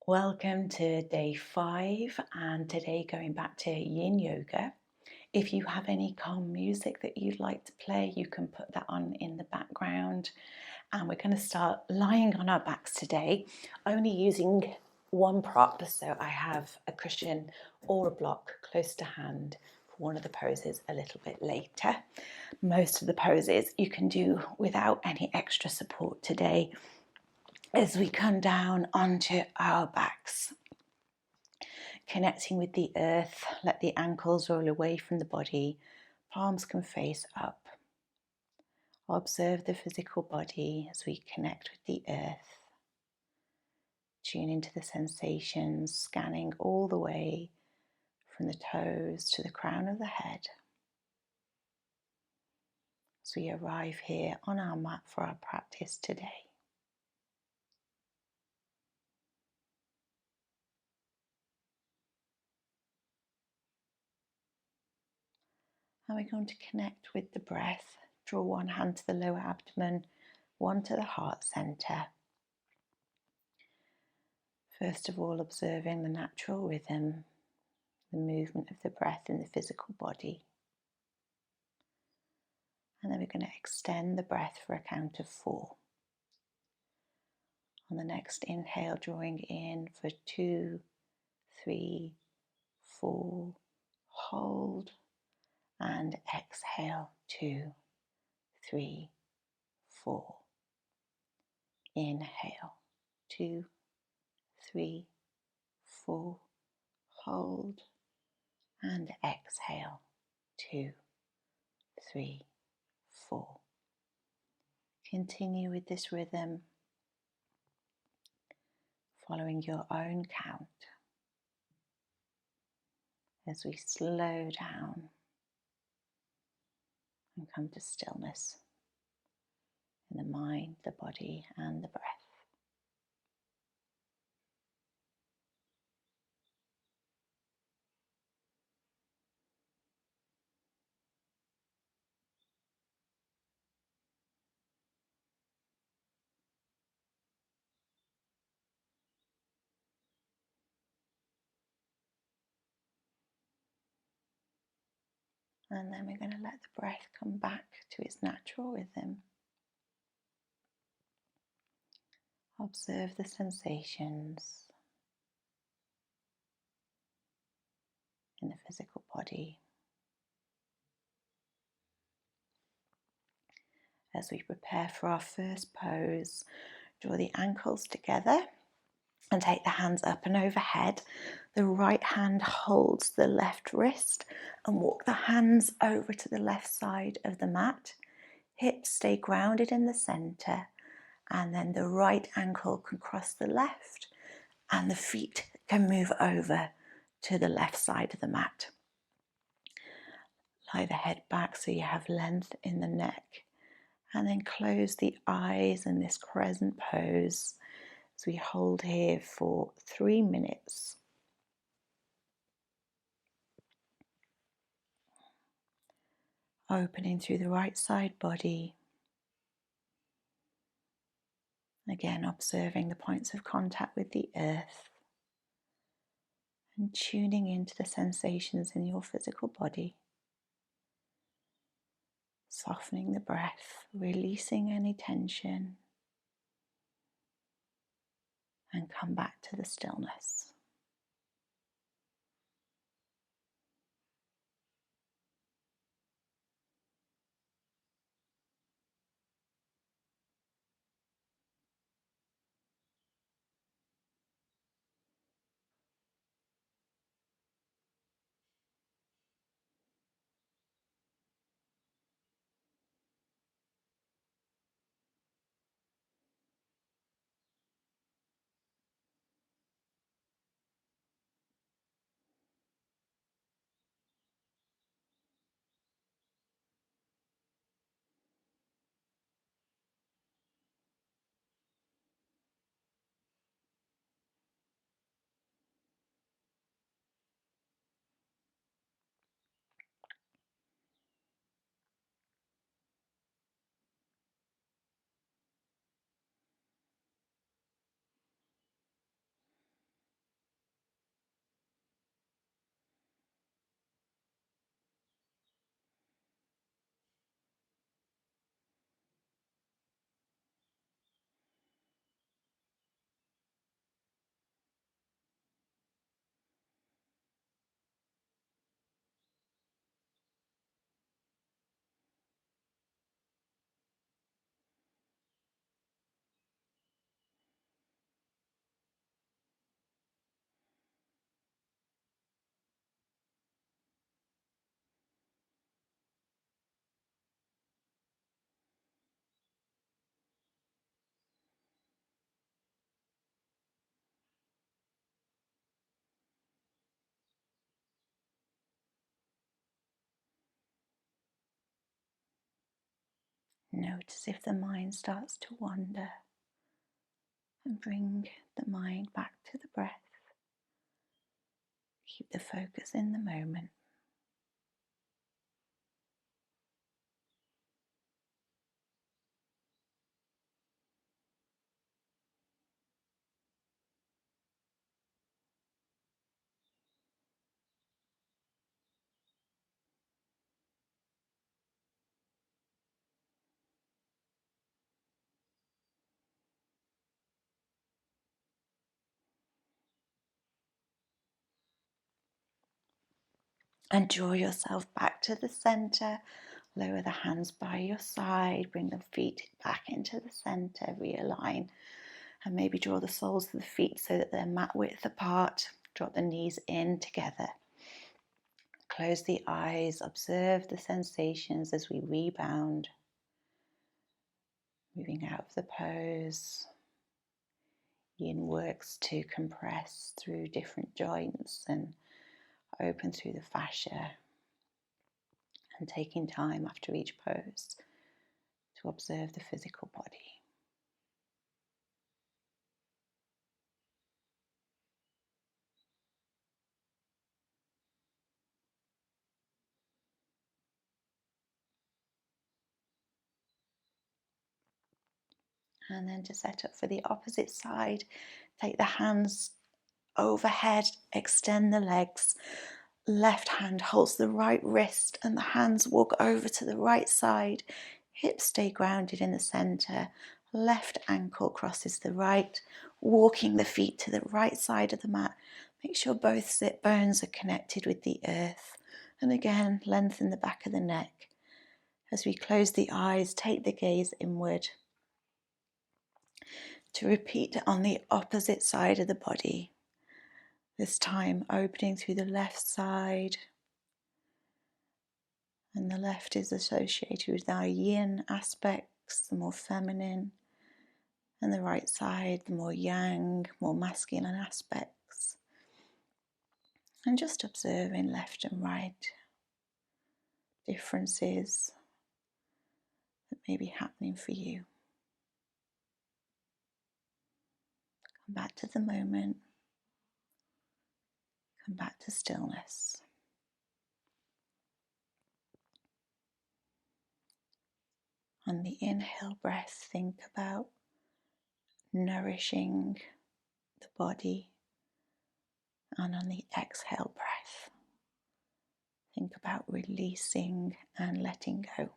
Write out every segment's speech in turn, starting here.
Welcome to day 5, and today going back to Yin Yoga. If you have any calm music that you'd like to play, you can put that on in the background. And we're going to start lying on our backs today, only using one prop. So I have a cushion or a block close to hand for one of the poses a little bit later. Most of the poses you can do without any extra support today as we come down onto our backs. Connecting with the earth, let the ankles roll away from the body, palms can face up. Observe the physical body as we connect with the earth. Tune into the sensations, scanning all the way from the toes to the crown of the head. As we arrive here on our mat for our practice today. And we're going to connect with the breath. Draw one hand to the lower abdomen, one to the heart center. First of all, observing the natural rhythm, the movement of the breath in the physical body. And then we're going to extend the breath for a count of 4. On the next inhale, drawing in for 2, 3, 4, hold, and exhale 2, 3, 4. Inhale 2, 3, 4, hold, and exhale 2, 3, 4. Continue with this rhythm, following your own count as we slow down and come to stillness in the mind, the body, and the breath. And then we're going to let the breath come back to its natural rhythm. Observe the sensations in the physical body. As we prepare for our first pose, draw the ankles together and take the hands up and overhead. The right hand holds the left wrist and walk the hands over to the left side of the mat. Hips stay grounded in the center, and then the right ankle can cross the left and the feet can move over to the left side of the mat. Lie the head back so you have length in the neck, and then close the eyes in this crescent pose as we hold here for 3 minutes. Opening through the right side body. Again, observing the points of contact with the earth and tuning into the sensations in your physical body. Softening the breath, releasing any tension, and come back to the stillness. Notice if the mind starts to wander, and bring the mind back to the breath. Keep the focus in the moment. And draw yourself back to the center. Lower the hands by your side. Bring the feet back into the center. Realign. And maybe draw the soles of the feet so that they're mat width apart. Drop the knees in together. Close the eyes. Observe the sensations as we rebound. Moving out of the pose. Yin works to compress through different joints and open through the fascia. And taking time after each pose to observe the physical body. And then to set up for the opposite side, take the hands overhead, extend the legs. Left hand holds the right wrist and the hands walk over to the right side. Hips stay grounded in the center. Left ankle crosses the right, walking the feet to the right side of the mat. Make sure both sit bones are connected with the earth. And again, lengthen the back of the neck. As we close the eyes, take the gaze inward. To repeat on the opposite side of the body. This time opening through the left side. And the left is associated with our yin aspects, the more feminine. And the right side, the more yang, more masculine aspects. And just observing left and right differences that may be happening for you. Come back to the moment. Come back to stillness. On the inhale breath, think about nourishing the body. And on the exhale breath, think about releasing and letting go.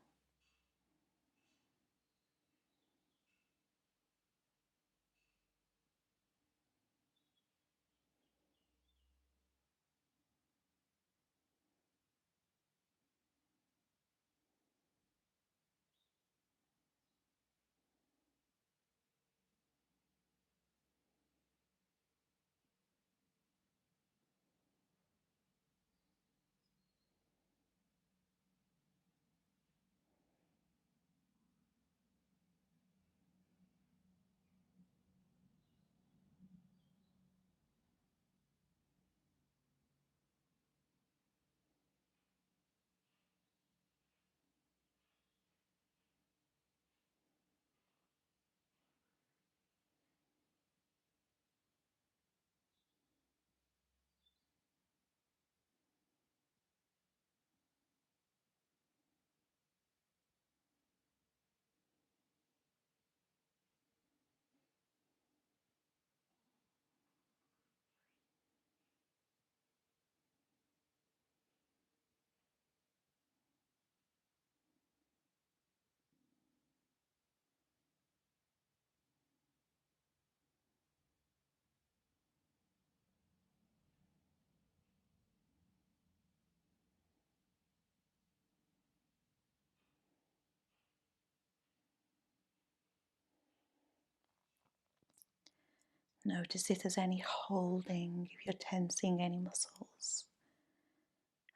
Notice if there's any holding, if you're tensing any muscles.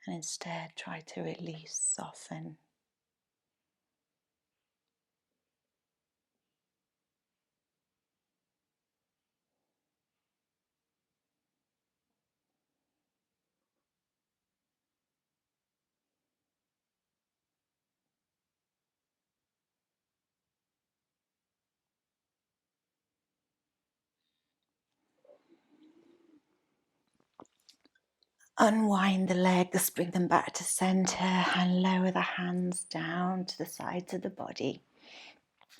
And instead try to release, soften. Unwind the legs, bring them back to center, and lower the hands down to the sides of the body.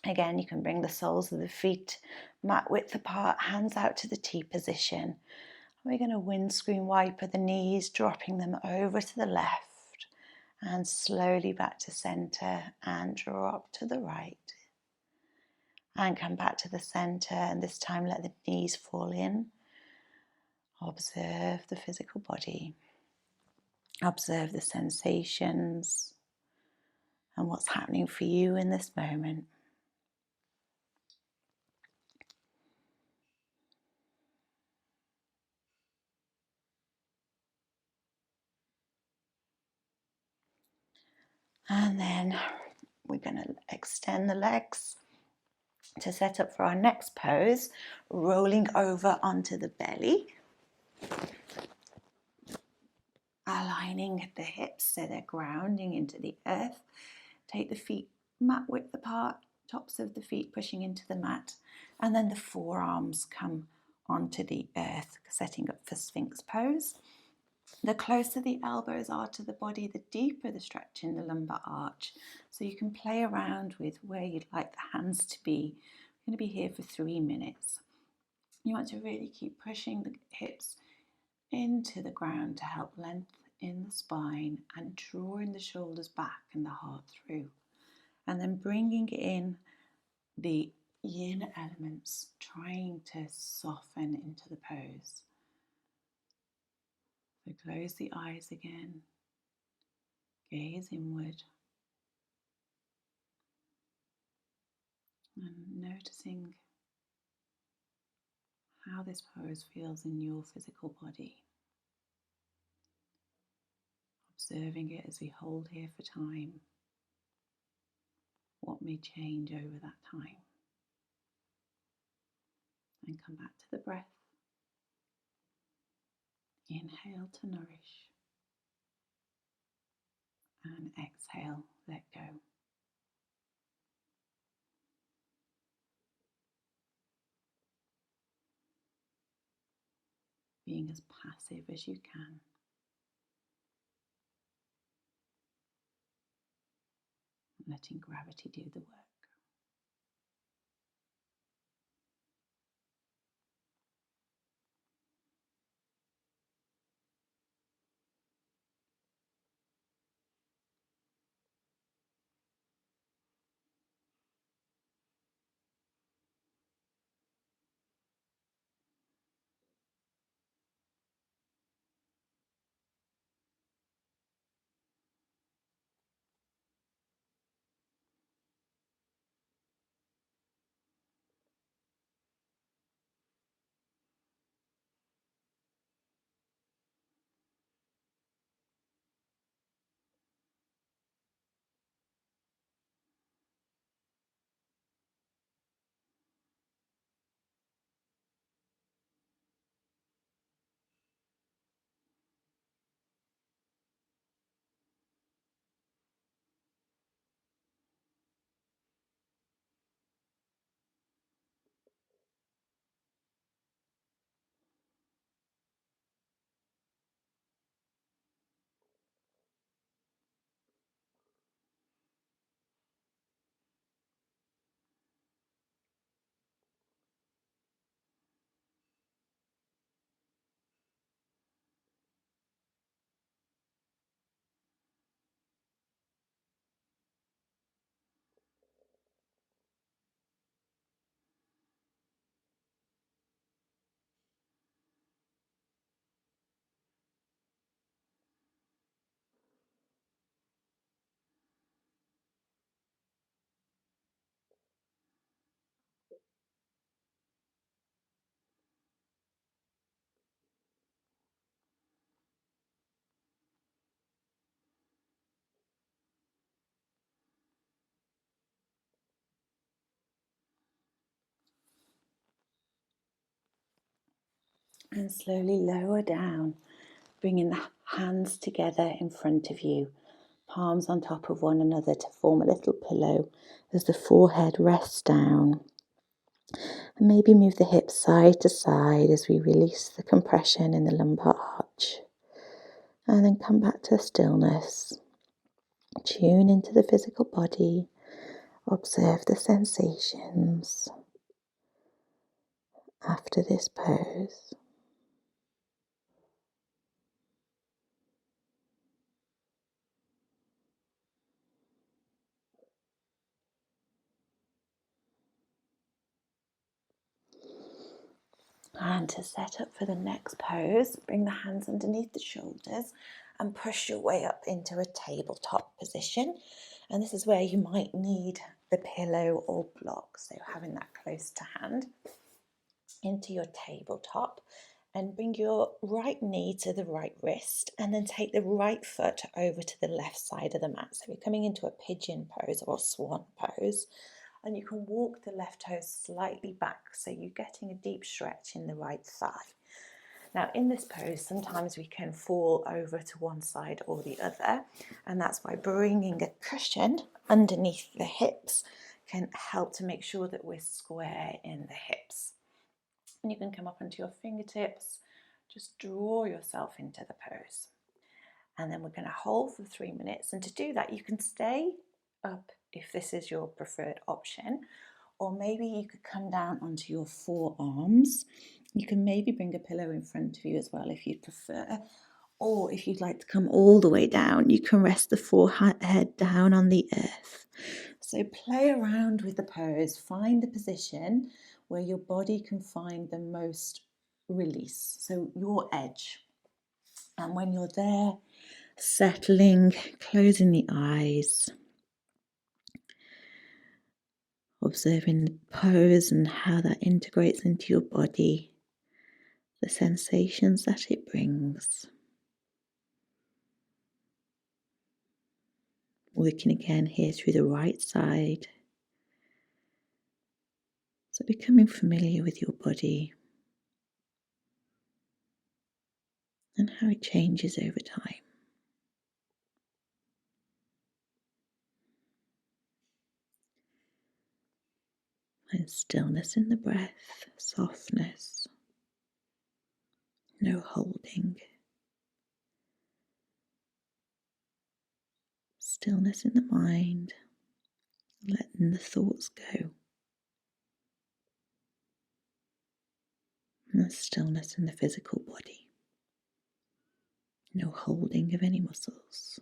Again, you can bring the soles of the feet mat width apart, hands out to the T position. We're going to windscreen wiper the knees, dropping them over to the left and slowly back to center and drop to the right. And come back to the center, and this time let the knees fall in. Observe the physical body. Observe the sensations and what's happening for you in this moment. And then we're going to extend the legs to set up for our next pose, rolling over onto the belly, aligning the hips so they're grounding into the earth. Take the feet mat width apart, tops of the feet pushing into the mat, and then the forearms come onto the earth, setting up for Sphinx pose. The closer the elbows are to the body, the deeper the stretch in the lumbar arch. So you can play around with where you'd like the hands to be. I'm going to be here for 3 minutes. You want to really keep pushing the hips into the ground to help length in the spine and drawing the shoulders back and the heart through. And then bringing in the yin elements, trying to soften into the pose. So close the eyes again, gaze inward, and noticing how this pose feels in your physical body. Observing it as we hold here for time. What may change over that time. And come back to the breath. Inhale to nourish. And exhale, let go. Being as passive as you can. Letting gravity do the work. And slowly lower down, bringing the hands together in front of you, palms on top of one another to form a little pillow as the forehead rests down. And maybe move the hips side to side as we release the compression in the lumbar arch. And then come back to stillness. Tune into the physical body. Observe the sensations after this pose. And to set up for the next pose, bring the hands underneath the shoulders and push your way up into a tabletop position. And this is where you might need the pillow or block, so having that close to hand. Into your tabletop and bring your right knee to the right wrist, and then take the right foot over to the left side of the mat. So we're coming into a pigeon pose or swan pose, and you can walk the left toes slightly back, so you're getting a deep stretch in the right thigh. Now in this pose, sometimes we can fall over to one side or the other, and that's by bringing a cushion underneath the hips can help to make sure that we're square in the hips. And you can come up onto your fingertips, just draw yourself into the pose. And then we're going to hold for 3 minutes. And to do that, you can stay up if this is your preferred option, or maybe you could come down onto your forearms. You can maybe bring a pillow in front of you as well if you'd prefer. Or if you'd like to come all the way down, you can rest the forehead down on the earth. So play around with the pose, find the position where your body can find the most release, so your edge. And when you're there, settling, closing the eyes, observing the pose and how that integrates into your body, the sensations that it brings. Working again here through the right side. So becoming familiar with your body and how it changes over time. And stillness in the breath, softness, no holding. Stillness in the mind, letting the thoughts go. And stillness in the physical body, no holding of any muscles.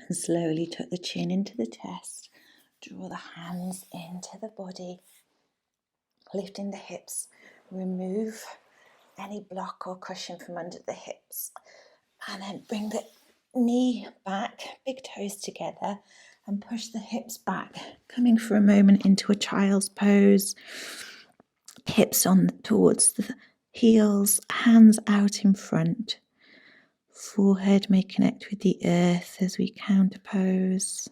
And slowly tuck the chin into the chest, draw the hands into the body, lifting the hips, remove any block or cushion from under the hips, and then bring the knee back, big toes together, and push the hips back, coming for a moment into a child's pose. Hips on towards the heels, hands out in front. Forehead may connect with the earth as we counterpose.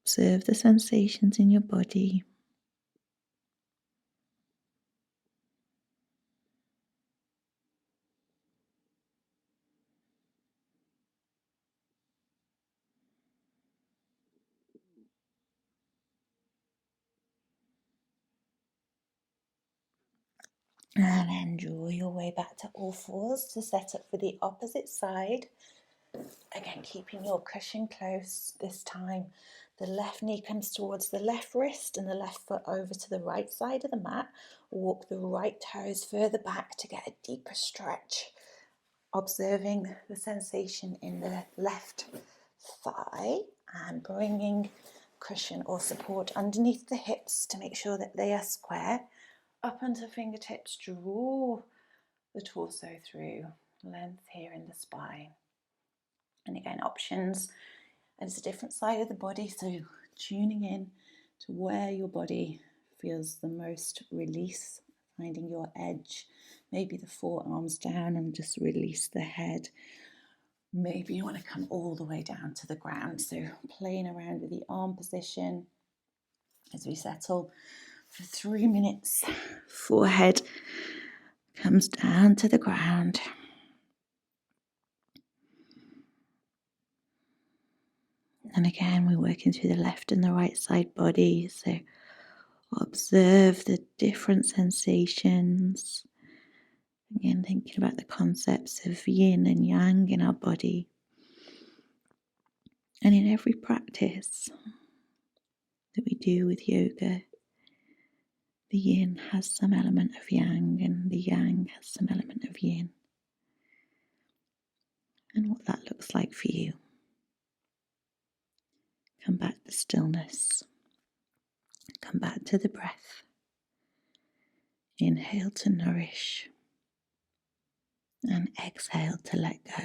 Observe the sensations in your body. And then draw your way back to all fours to set up for the opposite side. Again, keeping your cushion close this time. The left knee comes towards the left wrist and the left foot over to the right side of the mat. Walk the right toes further back to get a deeper stretch. Observing the sensation in the left thigh and bringing cushion or support underneath the hips to make sure that they are square. Up onto fingertips, draw the torso through, length here in the spine. And again, options, and it's a different side of the body, so tuning in to where your body feels the most release, finding your edge, maybe the forearms down and just release the head. Maybe you want to come all the way down to the ground, so playing around with the arm position as we settle for 3 minutes. Forehead comes down to the ground. And again, we're working through the left and the right side body. So observe the different sensations. Again, thinking about the concepts of yin and yang in our body. And in every practice that we do with yoga, the yin has some element of yang and the yang has some element of yin. And what that looks like for you. Come back to stillness. Come back to the breath. Inhale to nourish. And exhale to let go.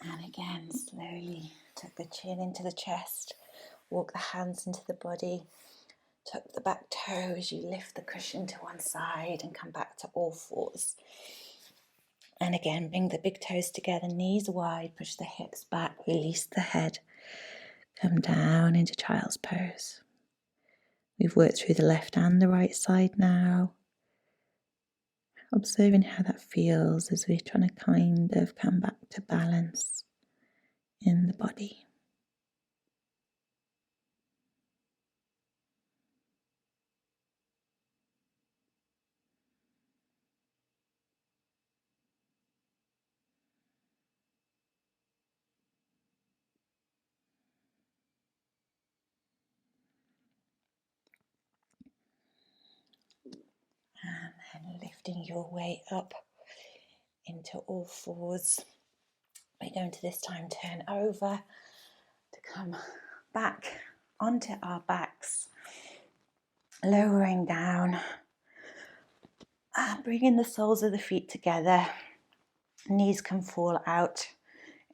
And again, slowly tuck the chin into the chest, walk the hands into the body, tuck the back toe as you lift the cushion to one side and come back to all fours. And again, bring the big toes together, knees wide, push the hips back, release the head. Come down into child's pose. We've worked through the left and the right side now. Observing how that feels as we're trying to kind of come back to balance in the body. And then lifting your way up into all fours. We're going to this time turn over to come back onto our backs, lowering down, bringing the soles of the feet together. Knees can fall out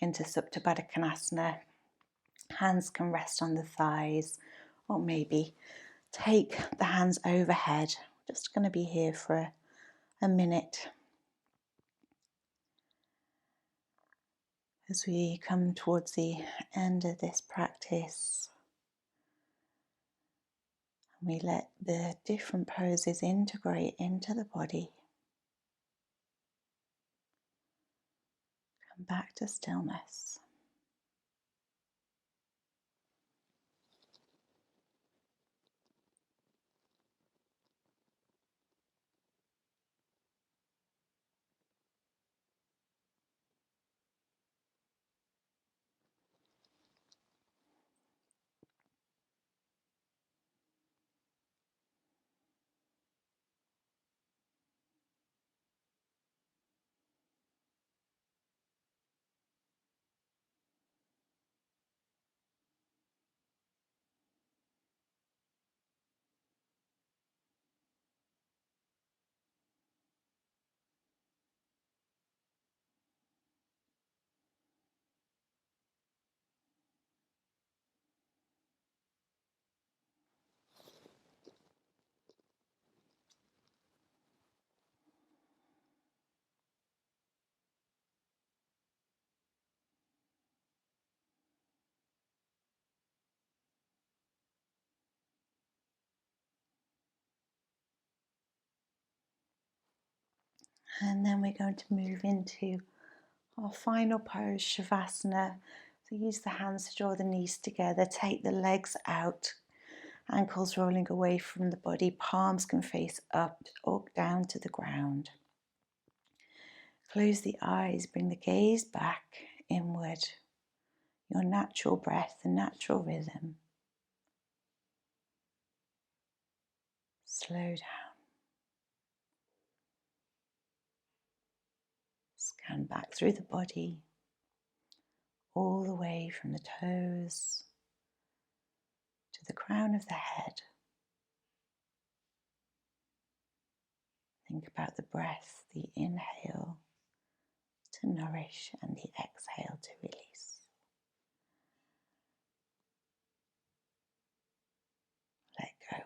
into Supta Baddha Konasana. Hands can rest on the thighs, or maybe take the hands overhead. Just going to be here for a minute as we come towards the end of this practice. We let the different poses integrate into the body. Come back to stillness. And then we're going to move into our final pose, Shavasana. So use the hands to draw the knees together, take the legs out, ankles rolling away from the body, palms can face up or down to the ground. Close the eyes, bring the gaze back inward. Your natural breath, the natural rhythm. Slow down. Scan back through the body, all the way from the toes to the crown of the head. Think about the breath, the inhale to nourish and the exhale to release. Let go.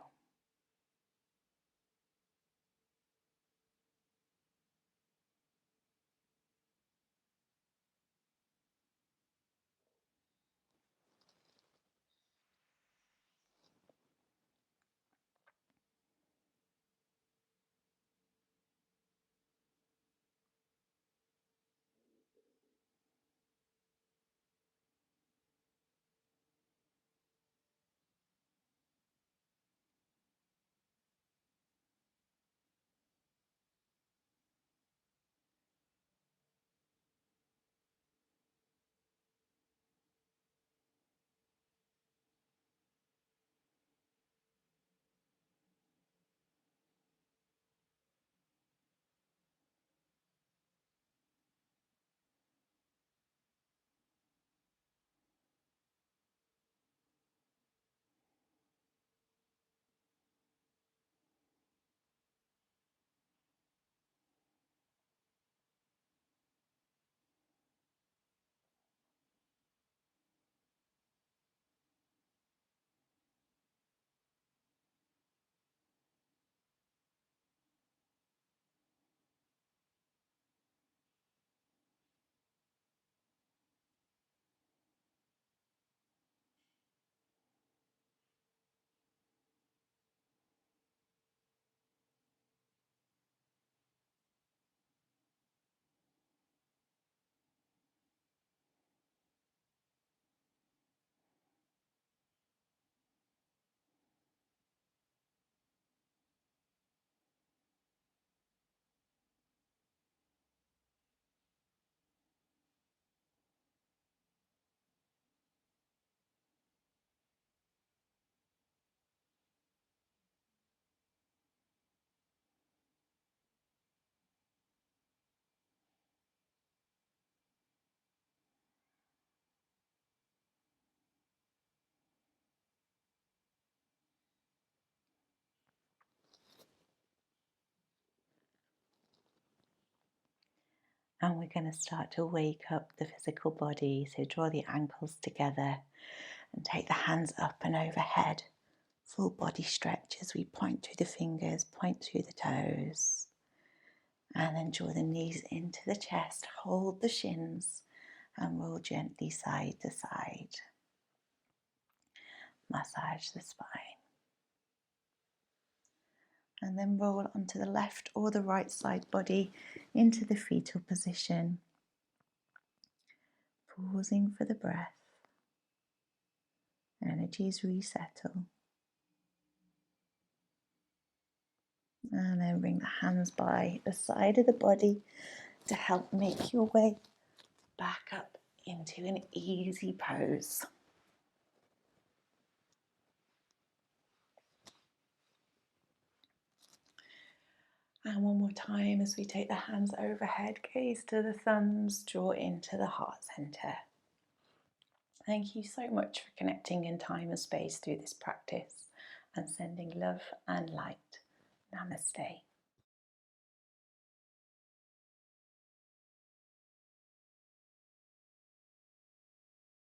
And we're going to start to wake up the physical body. So draw the ankles together and take the hands up and overhead. Full body stretch as we point through the fingers, point through the toes. And then draw the knees into the chest, hold the shins and roll gently side to side. Massage the spine. And then roll onto the left or the right side body into the fetal position. Pausing for the breath. Energies resettle. And then bring the hands by the side of the body to help make your way back up into an easy pose. And one more time as we take the hands overhead, gaze to the thumbs, draw into the heart center. Thank you so much for connecting in time and space through this practice and sending love and light. Namaste.